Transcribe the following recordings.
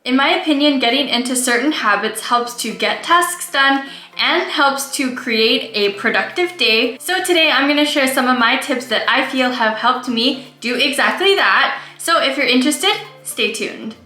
In my opinion, getting into certain habits helps to get tasks done and helps to create a productive day. So today I'm going to share some of my tips that I feel have helped me do exactly that. So if you're interested, stay tuned.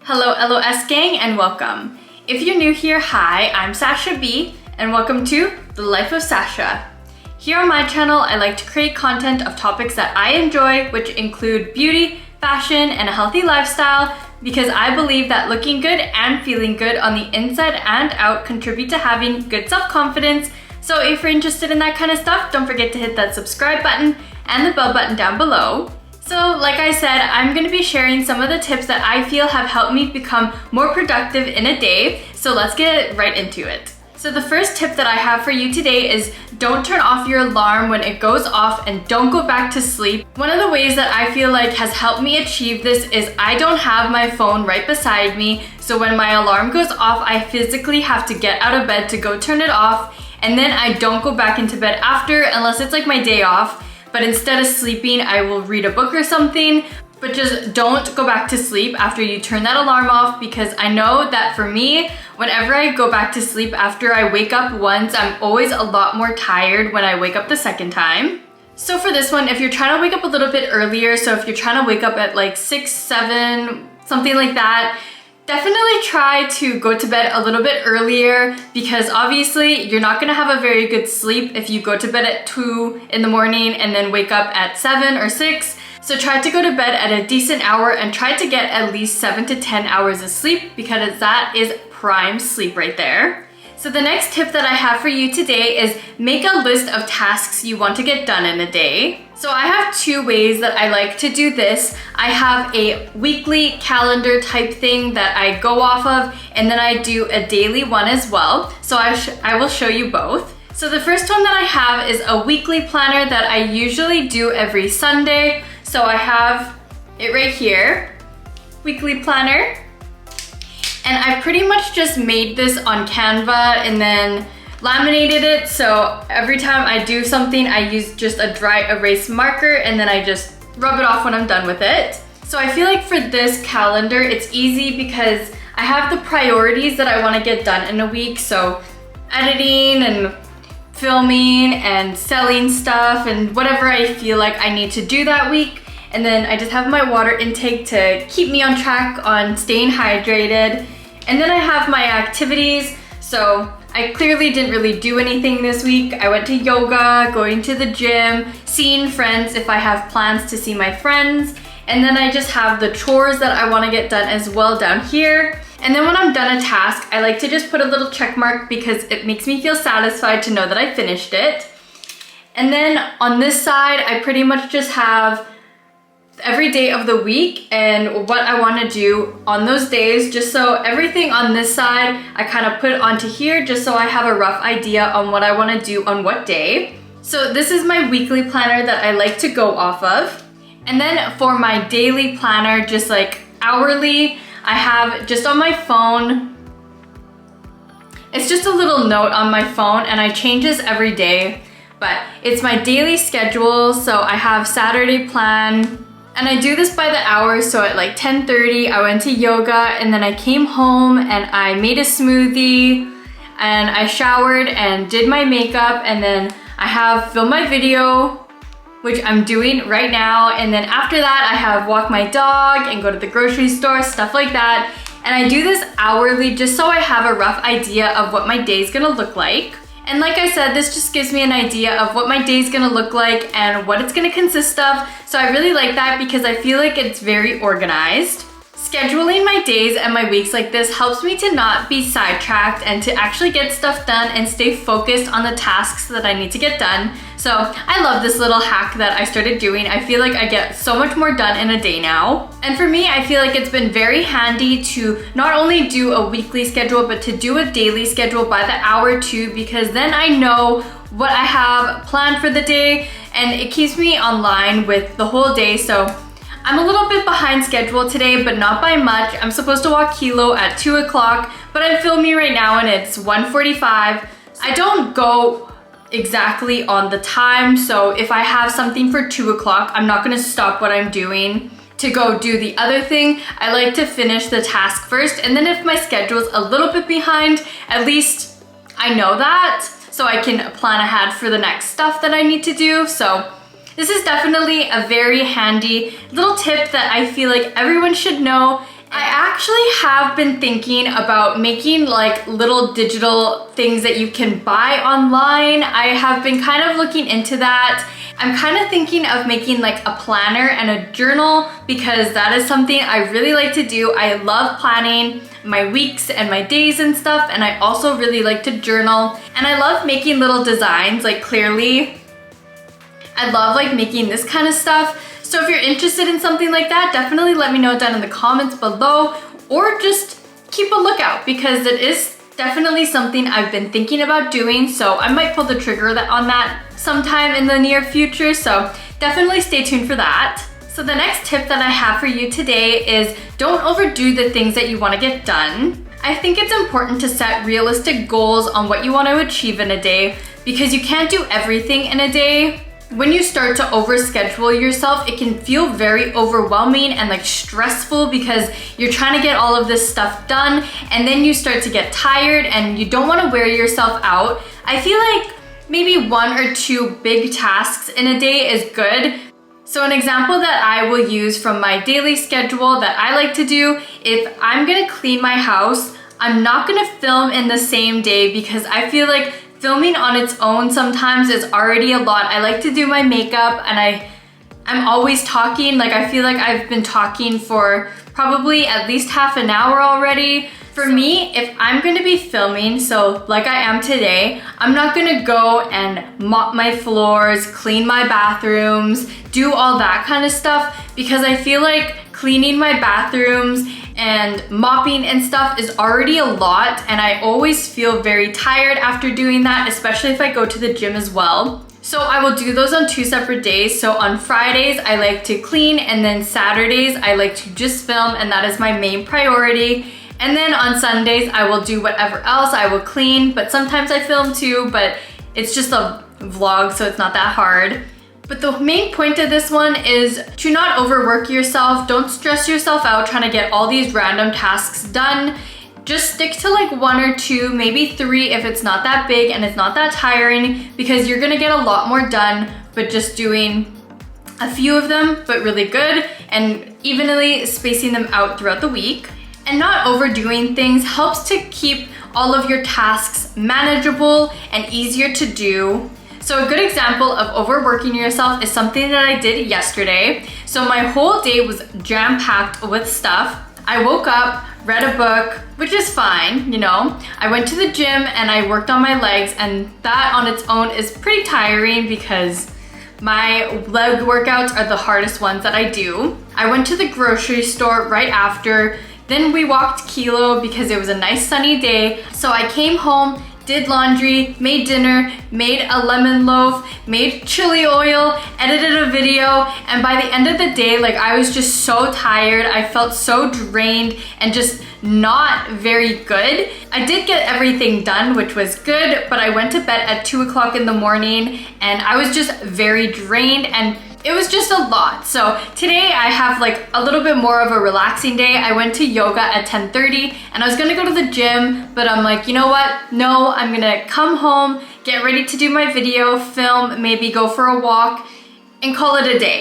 Hello LOS gang and welcome. If you're new here, hi, I'm Sacha B and welcome to The Life of Sacha. Here on my channel, I like to create content of topics that I enjoy, which include beauty, fashion, and a healthy lifestyle, because I believe that looking good and feeling good on the inside and out contribute to having good self-confidence. So if you're interested in that kind of stuff, don't forget to hit that subscribe button and the bell button down below. So like I said, I'm going to be sharing some of the tips that I feel have helped me become more productive in a day. So let's get right into it. So the first tip that I have for you today is don't turn off your alarm when it goes off and don't go back to sleep. One of the ways that I feel like has helped me achieve this is I don't have my phone right beside me. So when my alarm goes off, I physically have to get out of bed to go turn it off. And then I don't go back into bed after unless it's like my day off. But instead of sleeping, I will read a book or something. But just don't go back to sleep after you turn that alarm off, because I know that for me, whenever I go back to sleep after I wake up once, I'm always a lot more tired when I wake up the second time. So for this one, if you're trying to wake up a little bit earlier, so if you're trying to wake up at like 6, 7, something like that, definitely try to go to bed a little bit earlier, because obviously you're not gonna have a very good sleep if you go to bed at 2 in the morning and then wake up at 7 or 6. So try to go to bed at a decent hour and try to get at least 7 to 10 hours of sleep, because that is prime sleep right there. So the next tip that I have for you today is make a list of tasks you want to get done in a day. So I have two ways that I like to do this. I have a weekly calendar type thing that I go off of, and then I do a daily one as well. So I will show you both. So the first one that I have is a weekly planner that I usually do every Sunday. So I have it right here, weekly planner. And I pretty much just made this on Canva and then laminated it. So every time I do something, I use just a dry erase marker and then I just rub it off when I'm done with it. So I feel like for this calendar, it's easy because I have the priorities that I want to get done in a week. So editing and filming and selling stuff and whatever I feel like I need to do that week. And then I just have my water intake to keep me on track on staying hydrated. And then I have my activities. So I clearly didn't really do anything this week. I went to yoga, going to the gym, seeing friends if I have plans to see my friends. And then I just have the chores that I want to get done as well down here. And then when I'm done a task, I like to just put a little check mark because it makes me feel satisfied to know that I finished it. And then on this side, I pretty much just have every day of the week and what I want to do on those days, just so everything on this side I kind of put onto here just so I have a rough idea on what I want to do on what day. So this is my weekly planner that I like to go off of. And then for my daily planner, just like hourly, I have just on my phone, it's just a little note on my phone and I change this every day, but it's my daily schedule. So I have Saturday plan. And I do this by the hour, so at like 10:30 I went to yoga and then I came home and I made a smoothie and I showered and did my makeup, and then I have filmed my video, which I'm doing right now, and then after that I have walk my dog and go to the grocery store, stuff like that. And I do this hourly just so I have a rough idea of what my day is gonna look like. And like I said, this just gives me an idea of what my day is gonna look like and what it's gonna consist of. So I really like that because I feel like it's very organized. Scheduling my days and my weeks like this helps me to not be sidetracked and to actually get stuff done and stay focused on the tasks that I need to get done. So I love this little hack that I started doing. I feel like I get so much more done in a day now. And for me, I feel like it's been very handy to not only do a weekly schedule, but to do a daily schedule by the hour too, because then I know what I have planned for the day and it keeps me online with the whole day. So I'm a little bit behind schedule today, but not by much. I'm supposed to walk Kilo at 2 o'clock, but I'm filming right now and it's 1:45. I don't go exactly on the time. So if I have something for 2 o'clock, I'm not gonna stop what I'm doing to go do the other thing. I like to finish the task first, and then if my schedule's a little bit behind, at least I know that, so I can plan ahead for the next stuff that I need to do. So this is definitely a very handy little tip that I feel like everyone should know. I actually have been thinking about making like little digital things that you can buy online. I have been kind of looking into that. I'm kind of thinking of making like a planner and a journal because that is something I really like to do. I love planning my weeks and my days and stuff, and I also really like to journal, and I love making little designs. Like clearly I love like making this kind of stuff. So if you're interested in something like that, definitely let me know down in the comments below, or just keep a lookout because it is definitely something I've been thinking about doing. So I might pull the trigger on that sometime in the near future. So definitely stay tuned for that. So the next tip that I have for you today is don't overdo the things that you want to get done. I think it's important to set realistic goals on what you want to achieve in a day because you can't do everything in a day. When you start to overschedule yourself, it can feel very overwhelming and like stressful because you're trying to get all of this stuff done, and then you start to get tired and you don't want to wear yourself out. I feel like maybe 1 or 2 big tasks in a day is good. So an example that I will use from my daily schedule that I like to do, if I'm gonna clean my house, I'm not gonna film in the same day because I feel like filming on its own sometimes is already a lot. I like to do my makeup, and I'm always talking. Like I feel like I've been talking for probably at least half an hour already. For me, if I'm gonna be filming, so like I am today, I'm not gonna go and mop my floors, clean my bathrooms, do all that kind of stuff because I feel like cleaning my bathrooms and mopping and stuff is already a lot, and I always feel very tired after doing that, especially if I go to the gym as well. So I will do those on 2 separate days. So on Fridays, I like to clean, and then Saturdays, I like to just film, and that is my main priority. And then on Sundays, I will do whatever else. I will clean, but sometimes I film too, but it's just a vlog, so it's not that hard. But the main point of this one is to not overwork yourself. Don't stress yourself out trying to get all these random tasks done. Just stick to like 1 or 2, maybe 3 if it's not that big and it's not that tiring, because you're gonna get a lot more done, but just doing a few of them, but really good, and evenly spacing them out throughout the week. And not overdoing things helps to keep all of your tasks manageable and easier to do. So a good example of overworking yourself is something that I did yesterday. So my whole day was jam-packed with stuff. I woke up, read a book, which is fine, you know. I went to the gym and I worked on my legs, and that on its own is pretty tiring because my leg workouts are the hardest ones that I do. I went to the grocery store right after. Then we walked Kilo because it was a nice sunny day. So I came home, did laundry, made dinner, made a lemon loaf, made chili oil, edited a video, and by the end of the day, like I was just so tired. I felt so drained and just not very good. I did get everything done, which was good, but I went to bed at 2 o'clock in the morning and I was just very drained, and it was just a lot. So today I have like a little bit more of a relaxing day. I went to yoga at 10:30 and I was gonna go to the gym, but I'm like, you know what? No, I'm gonna come home, get ready to do my video, film, maybe go for a walk, and call it a day.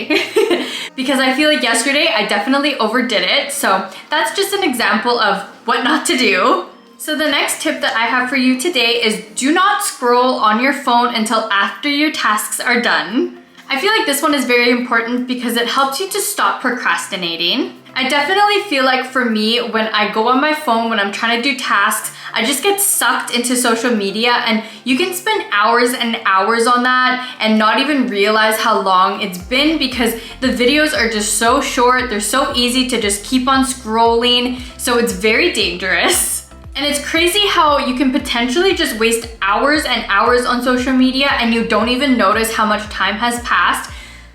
Because I feel like yesterday I definitely overdid it. So that's just an example of what not to do. So the next tip that I have for you today is do not scroll on your phone until after your tasks are done. I feel like this one is very important because it helps you to stop procrastinating. I definitely feel like for me, when I go on my phone, when I'm trying to do tasks, I just get sucked into social media, and you can spend hours and hours on that and not even realize how long it's been because the videos are just so short. They're so easy to just keep on scrolling. So it's very dangerous. And it's crazy how you can potentially just waste hours and hours on social media and you don't even notice how much time has passed.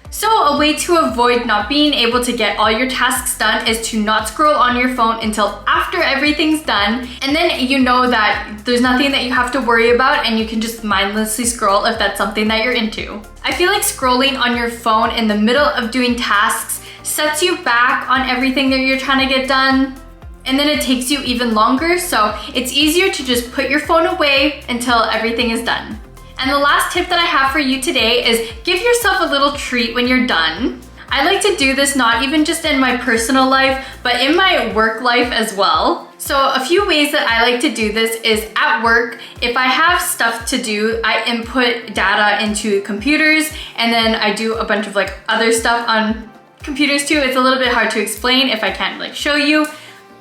So a way to avoid not being able to get all your tasks done is to not scroll on your phone until after everything's done. And then you know that there's nothing that you have to worry about and you can just mindlessly scroll if that's something that you're into. I feel like scrolling on your phone in the middle of doing tasks sets you back on everything that you're trying to get done. And then it takes you even longer. So it's easier to just put your phone away until everything is done. And the last tip that I have for you today is give yourself a little treat when you're done. I like to do this not even just in my personal life, but in my work life as well. So a few ways that I like to do this is at work, if I have stuff to do, I input data into computers and then I do a bunch of like other stuff on computers too. It's a little bit hard to explain if I can't like show you.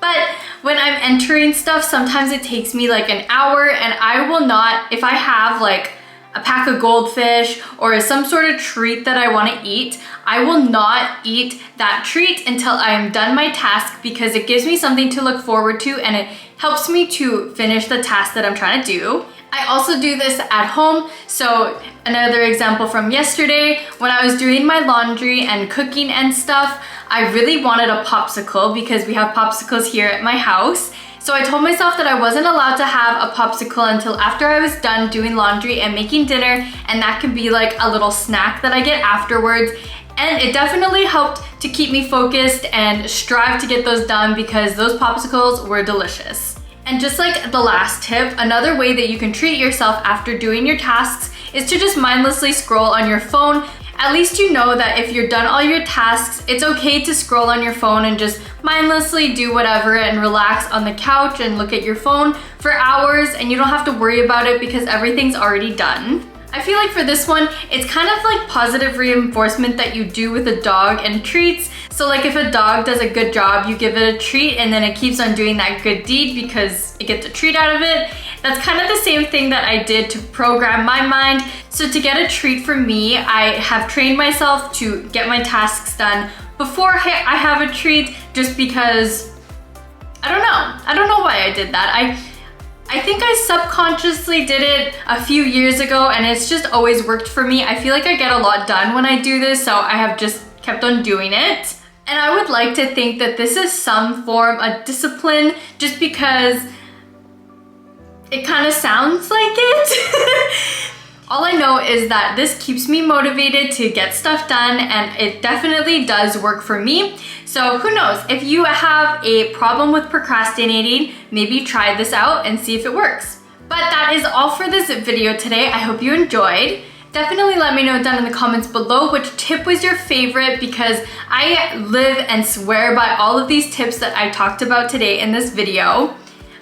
But when I'm entering stuff, sometimes it takes me like an hour and I will not, if I have like a pack of goldfish or some sort of treat that I want to eat, I will not eat that treat until I am done my task because it gives me something to look forward to and it helps me to finish the task that I'm trying to do. I also do this at home. So another example from yesterday, when I was doing my laundry and cooking and stuff, I really wanted a popsicle because we have popsicles here at my house. So I told myself that I wasn't allowed to have a popsicle until after I was done doing laundry and making dinner, and that could be like a little snack that I get afterwards. And it definitely helped to keep me focused and strive to get those done because those popsicles were delicious. And just like the last tip, another way that you can treat yourself after doing your tasks is to just mindlessly scroll on your phone. At least you know that if you're done all your tasks, it's okay to scroll on your phone and just mindlessly do whatever and relax on the couch and look at your phone for hours and you don't have to worry about it because everything's already done. I feel like for this one, it's kind of like positive reinforcement that you do with a dog and treats. So like if a dog does a good job, you give it a treat and then it keeps on doing that good deed because it gets a treat out of it. That's kind of the same thing that I did to program my mind. So to get a treat for me, I have trained myself to get my tasks done before I have a treat just because, I don't know why I did that. I think I subconsciously did it a few years ago and it's just always worked for me. I feel like I get a lot done when I do this, so I have just kept on doing it. And I would like to think that this is some form of discipline just because it kind of sounds like it. All I know is that this keeps me motivated to get stuff done and it definitely does work for me. So who knows, if you have a problem with procrastinating, maybe try this out and see if it works. But that is all for this video today. I hope you enjoyed. Definitely let me know down in the comments below which tip was your favorite because I live and swear by all of these tips that I talked about today in this video.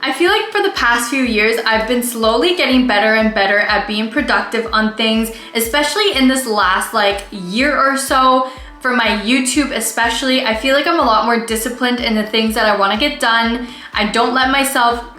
I feel like for the past few years, I've been slowly getting better and better at being productive on things, especially in this last like year or so. For my YouTube especially, I feel like I'm a lot more disciplined in the things that I want to get done. I don't let myself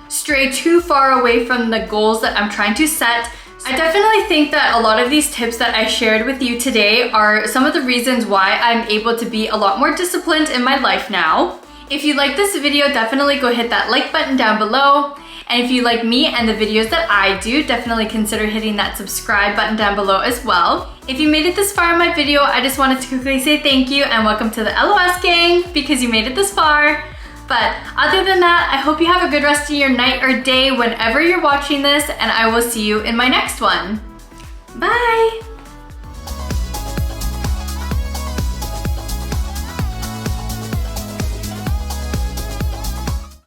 stray too far away from the goals that I'm trying to set. I definitely think that a lot of these tips that I shared with you today are some of the reasons why I'm able to be a lot more disciplined in my life now. If you like this video, definitely go hit that like button down below. And if you like me and the videos that I do, definitely consider hitting that subscribe button down below as well. If you made it this far in my video, I just wanted to quickly say thank you and welcome to the LOS gang because you made it this far. But other than that, I hope you have a good rest of your night or day whenever you're watching this, and I will see you in my next one. Bye!